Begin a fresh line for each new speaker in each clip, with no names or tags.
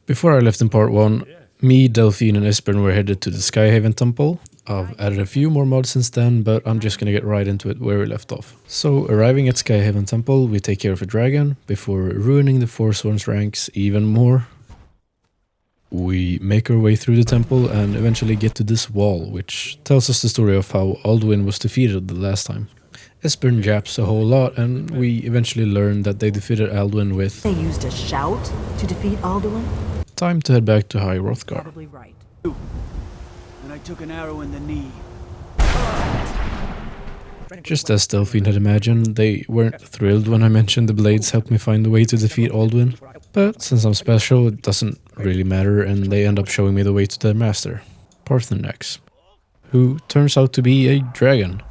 Before I left in part 1, me, Delphine and Esbern were headed to the Skyhaven temple. I've added a few more mods since then, but I'm just gonna get right into it where we left off. So, arriving at Skyhaven temple, we take care of a dragon before ruining the Forsworn's ranks even more. We make our way through the temple and eventually get to this wall, which tells us the story of how Alduin was defeated the last time. Esbern japs a whole lot, and we eventually learn that they defeated Alduin with...
They used a shout to defeat Alduin?
Time to head back to High Hrothgar.
Probably right.
And I took an arrow in the knee.
Just as Delphine had imagined, they weren't thrilled when I mentioned the blades helped me find the way to defeat Alduin. But since I'm special, it doesn't really matter, and they end up showing me the way to their master, Paarthurnax, who turns out to be a dragon.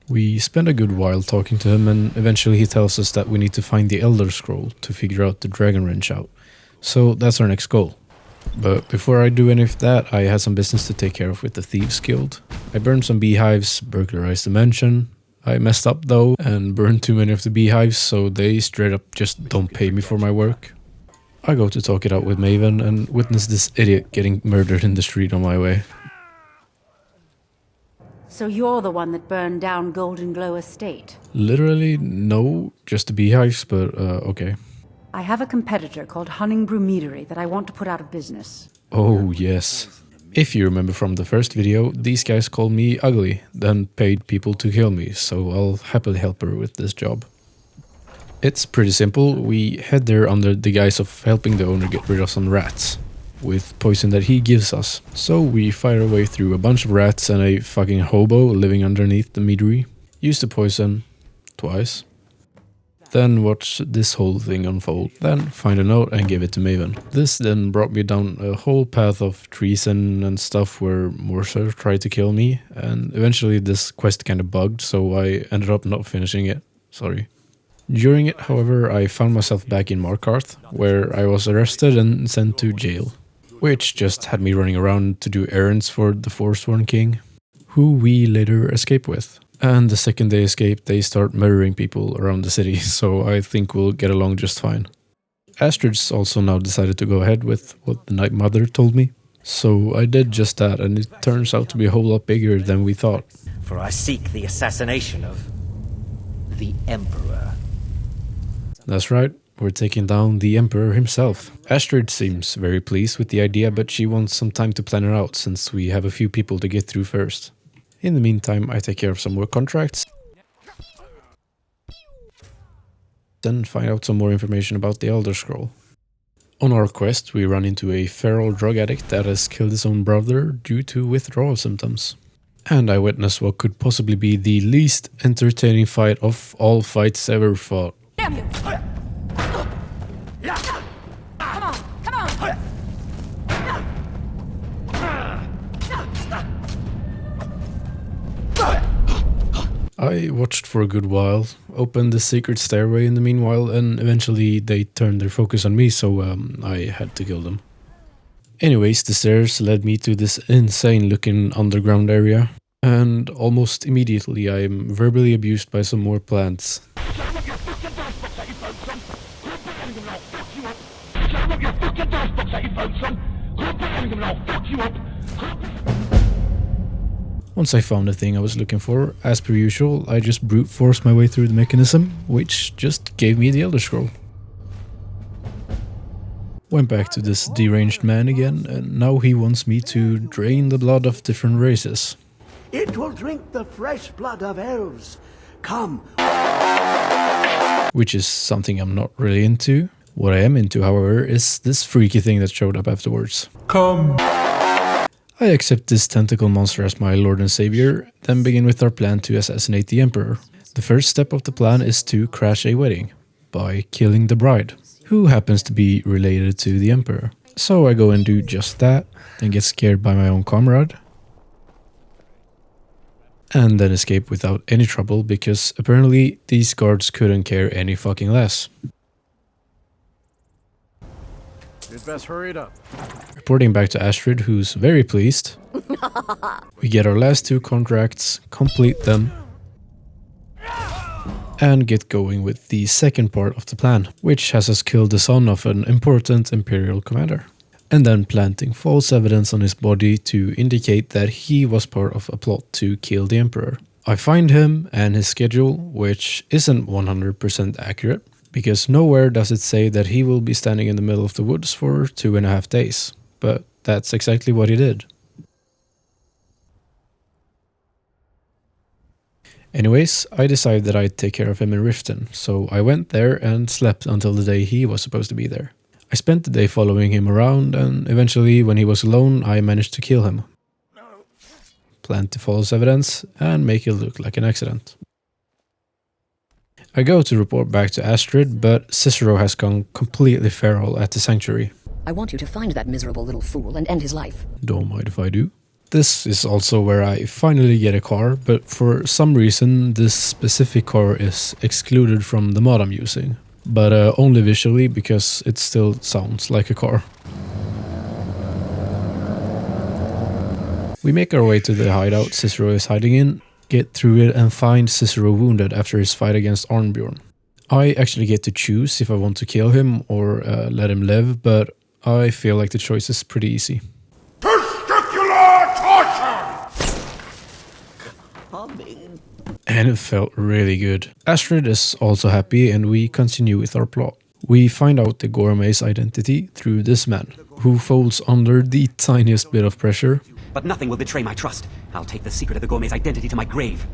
We spend a good while talking to him, and eventually he tells us that we need to find the Elder Scroll to figure out the Dragon Wrench out. So that's our next goal. But before I do any of that, I had some business to take care of with the Thieves Guild. I burned some beehives, burglarized the mansion. I messed up though and burned too many of the beehives, so they straight up just don't pay me for my work. I go to talk it out with Maven and witness this idiot getting murdered in the street on my way.
So you're the one that burned down Golden Glow Estate?
Literally, no, just the beehives, but okay.
I have a competitor called Hunningbrew Meadery that I want to put out of business.
Oh, yes. If you remember from the first video, these guys called me ugly, then paid people to kill me, so I'll happily help her with this job. It's pretty simple. We head there under the guise of helping the owner get rid of some rats, with poison that he gives us. So we fire our way through a bunch of rats and a fucking hobo living underneath the meadery. Use the poison twice. Then watch this whole thing unfold. Then find a note and give it to Maven. This then brought me down a whole path of treason and stuff where Morser tried to kill me. And eventually this quest kind of bugged, so I ended up not finishing it. Sorry. During it, however, I found myself back in Markarth, where I was arrested and sent to jail. Which just had me running around to do errands for the Forsworn King, who we later escape with. And the second they escape, they start murdering people around the city, so I think we'll get along just fine. Astrid's also now decided to go ahead with what the Night Mother told me. So I did just that, and it turns out to be a whole lot bigger than we thought.
For I seek the assassination of the Emperor.
That's right. We're taking down the Emperor himself. Astrid seems very pleased with the idea, but she wants some time to plan it out since we have a few people to get through first. In the meantime, I take care of some work contracts, then find out some more information about the Elder Scroll. On our quest, we run into a feral drug addict that has killed his own brother due to withdrawal symptoms. And I witness what could possibly be the least entertaining fight of all fights ever fought.
Damn you! Come on, come on!
I watched for a good while, opened the secret stairway in the meanwhile, and eventually they turned their focus on me, so I had to kill them. Anyways, the stairs led me to this insane looking underground area, and almost immediately I am verbally abused by some more plants. Once I found the thing I was looking for, as per usual, I just brute forced my way through the mechanism, which just gave me the Elder Scroll. Went back to this deranged man again, and now he wants me to drain the blood of different races.
It will drink the fresh blood of elves. Come.
Which is something I'm not really into. What I am into, however, is this freaky thing that showed up afterwards.
Come.
I accept this tentacle monster as my lord and savior, then begin with our plan to assassinate the Emperor. The first step of the plan is to crash a wedding, by killing the bride, who happens to be related to the Emperor. So I go and do just that, then get scared by my own comrade, and then escape without any trouble because apparently these guards couldn't care any fucking less.
You'd best hurry it up.
Reporting back to Astrid, who's very pleased. We get our last two contracts, complete them, and get going with the second part of the plan, which has us kill the son of an important Imperial commander, and then planting false evidence on his body to indicate that he was part of a plot to kill the Emperor. I find him and his schedule, which isn't 100% accurate, because nowhere does it say that he will be standing in the middle of the woods for 2.5 days, but that's exactly what he did. Anyways, I decided that I'd take care of him in Riften, so I went there and slept until the day he was supposed to be there. I spent the day following him around, and eventually, when he was alone, I managed to kill him. Plant the false evidence and make it look like an accident. I go to report back to Astrid, but Cicero has gone completely feral at the sanctuary.
I want you to find that miserable little fool and end his life.
Don't mind if I do. This is also where I finally get a car, but for some reason this specific car is excluded from the mod I'm using. But only visually, because it still sounds like a car. We make our way to the hideout Cicero is hiding in, get through it and find Cicero wounded after his fight against Arnbjorn. I actually get to choose if I want to kill him or let him live, but I feel like the choice is pretty easy. And it felt really good. Astrid is also happy and we continue with our plot. We find out the gourmet's identity through this man, who folds under the tiniest bit of pressure.
But nothing will betray my trust. I'll take the secret of the gourmet's identity to my grave.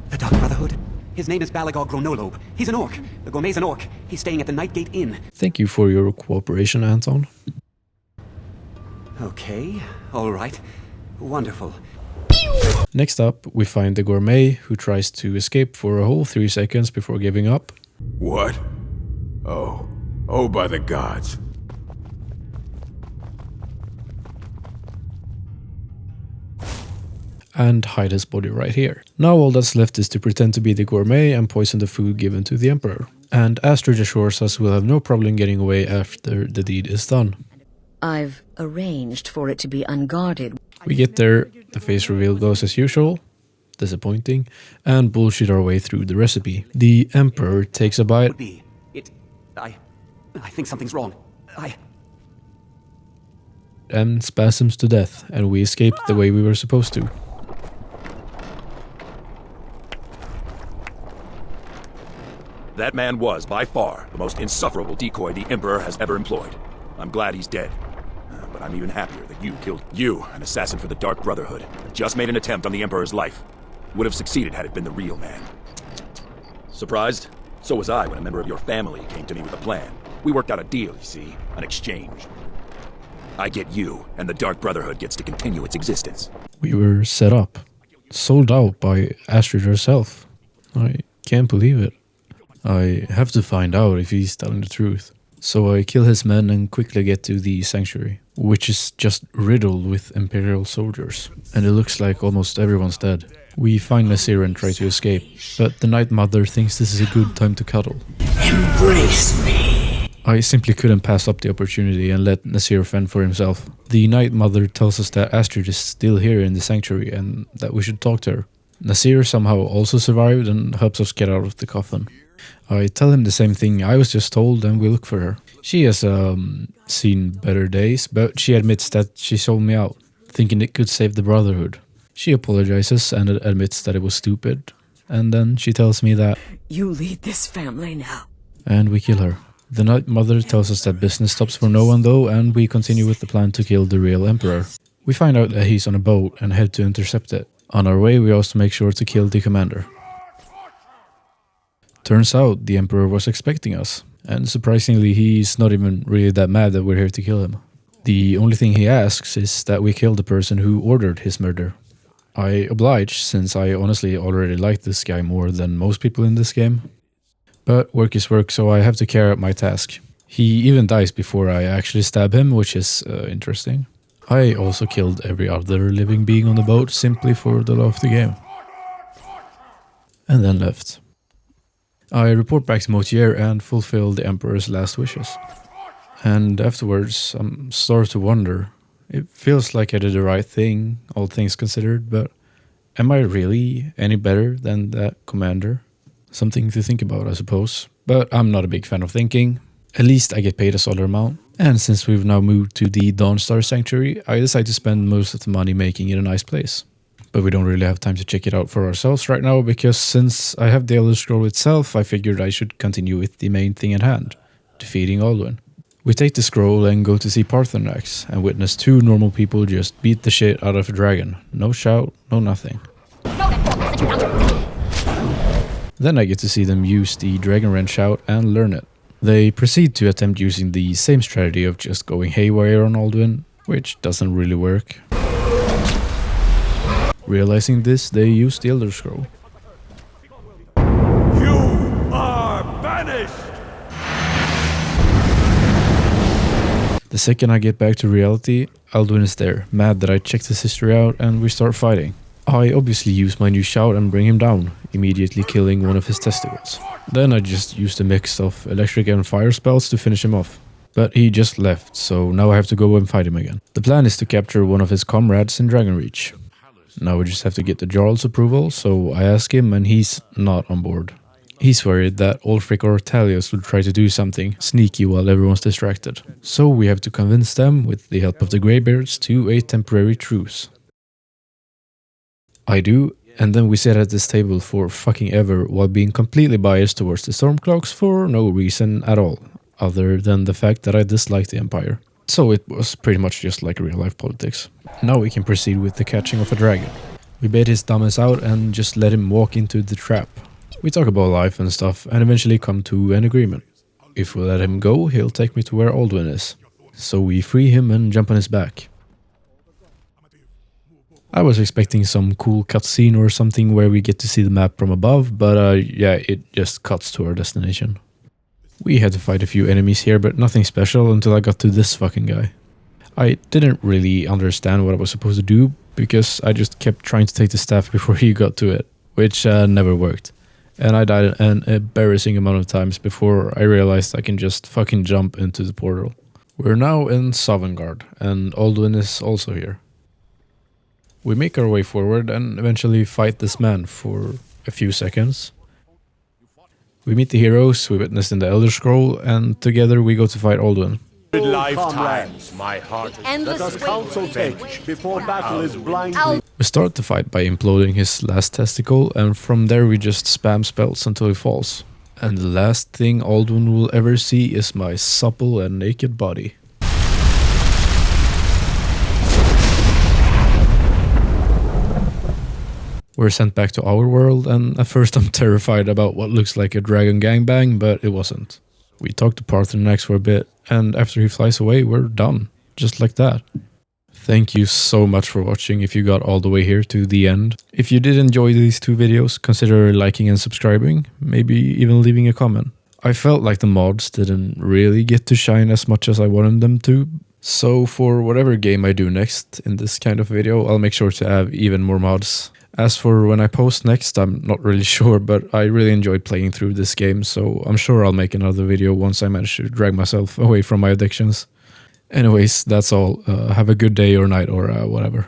The Dark Brotherhood? His name is Balagor Gronolobe. He's an orc. The gourmet's an orc. He's staying at the Nightgate Inn.
Thank you for your cooperation, Anton.
Okay, all right. Wonderful.
Next up, we find the gourmet, who tries to escape for a whole 3 seconds before giving up.
What? Oh, by the gods.
And hide his body right here. Now all that's left is to pretend to be the gourmet and poison the food given to the Emperor. And Astrid assures us we'll have no problem getting away after the deed is done.
I've arranged for it to be unguarded.
We get there, the face reveal goes as usual, disappointing, and bullshit our way through the recipe. The Emperor takes a bite.
I think something's wrong.
And spasms to death, and we escaped the way we were supposed to.
That man was, by far, the most insufferable decoy the Emperor has ever employed. I'm glad he's dead. But I'm even happier that you killed you, an assassin for the Dark Brotherhood. Just made an attempt on the Emperor's life. Would have succeeded had it been the real man. Surprised? So was I when a member of your family came to me with a plan. We worked out a deal, you see, an exchange. I get you, and the Dark Brotherhood gets to continue its existence.
We were set up. Sold out by Astrid herself. I can't believe it. I have to find out if he's telling the truth. So I kill his men and quickly get to the sanctuary, which is just riddled with Imperial soldiers. And it looks like almost everyone's dead. We find Nasir and try to escape, but the Night Mother thinks this is a good time to cuddle.
Embrace me.
I simply couldn't pass up the opportunity and let Nasir fend for himself. The Night Mother tells us that Astrid is still here in the sanctuary and that we should talk to her. Nasir somehow also survived and helps us get out of the coffin. I tell him the same thing I was just told and we look for her. She has seen better days, but she admits that she sold me out, thinking it could save the Brotherhood. She apologizes and admits that it was stupid, and then she tells me that
You lead this family now.
And we kill her. The Night Mother tells us that business stops for no one though, and we continue with the plan to kill the real Emperor. We find out that he's on a boat and head to intercept it. On our way we also make sure to kill the commander. Turns out the Emperor was expecting us, and surprisingly he's not even really that mad that we're here to kill him. The only thing he asks is that we kill the person who ordered his murder. I oblige, since I honestly already like this guy more than most people in this game. But work is work, so I have to carry out my task. He even dies before I actually stab him, which is interesting. I also killed every other living being on the boat simply for the love of the game. And then left. I report back to Motier and fulfill the Emperor's last wishes. And afterwards, I'm starting to wonder. It feels like I did the right thing, all things considered, but am I really any better than that commander? Something to think about, I suppose. But I'm not a big fan of thinking. At least I get paid a solid amount. And since we've now moved to the Dawnstar Sanctuary, I decide to spend most of the money making it a nice place. But we don't really have time to check it out for ourselves right now, because since I have the Elder Scroll itself, I figured I should continue with the main thing at hand, defeating Alduin. We take the scroll and go to see Parthenax, and witness two normal people just beat the shit out of a dragon. No shout, no nothing. Then I get to see them use the Dragon Wrench out and learn it. They proceed to attempt using the same strategy of just going haywire on Alduin, which doesn't really work. Realizing this, they use the Elder Scroll.
You are banished!
The second I get back to reality, Alduin is there, mad that I checked his history out, and we start fighting. I obviously use my new shout and bring him down, immediately killing one of his testicles. Then I just used a mix of electric and fire spells to finish him off. But he just left, so now I have to go and fight him again. The plan is to capture one of his comrades in Dragonreach. Now we just have to get the Jarl's approval, so I ask him and he's not on board. He's worried that Ulfric or Talios will try to do something sneaky while everyone's distracted. So we have to convince them, with the help of the Greybeards, to a temporary truce. I do, and then we sit at this table for fucking ever while being completely biased towards the Stormcloaks for no reason at all, other than the fact that I dislike the Empire. So it was pretty much just like real life politics. Now we can proceed with the catching of a dragon. We bait his dumbass out and just let him walk into the trap. We talk about life and stuff and eventually come to an agreement. If we let him go, he'll take me to where Alduin is. So we free him and jump on his back. I was expecting some cool cutscene or something where we get to see the map from above, but yeah, it just cuts to our destination. We had to fight a few enemies here, but nothing special until I got to this fucking guy. I didn't really understand what I was supposed to do, because I just kept trying to take the staff before he got to it, which never worked. And I died an embarrassing amount of times before I realized I can just fucking jump into the portal. We're now in Sovngarde, and Alduin is also here. We make our way forward and eventually fight this man for a few seconds. We meet the heroes we witnessed in the Elder Scroll, and together we go to fight Alduin.
Lifetimes, my heart is
Let us counsel take before battle is blinding.
We start the fight by imploding his last testicle, and from there we just spam spells until he falls. And the last thing Alduin will ever see is my supple and naked body. We're sent back to our world, and at first I'm terrified about what looks like a dragon gangbang, but it wasn't. We talk to Parthenax for a bit, and after he flies away, we're done. Just like that. Thank you so much for watching if you got all the way here to the end. If you did enjoy these two videos, consider liking and subscribing, maybe even leaving a comment. I felt like the mods didn't really get to shine as much as I wanted them to, so for whatever game I do next in this kind of video, I'll make sure to have even more mods. As for when I post next, I'm not really sure, but I really enjoyed playing through this game, so I'm sure I'll make another video once I manage to drag myself away from my addictions. Anyways, that's all. Have a good day or night or whatever.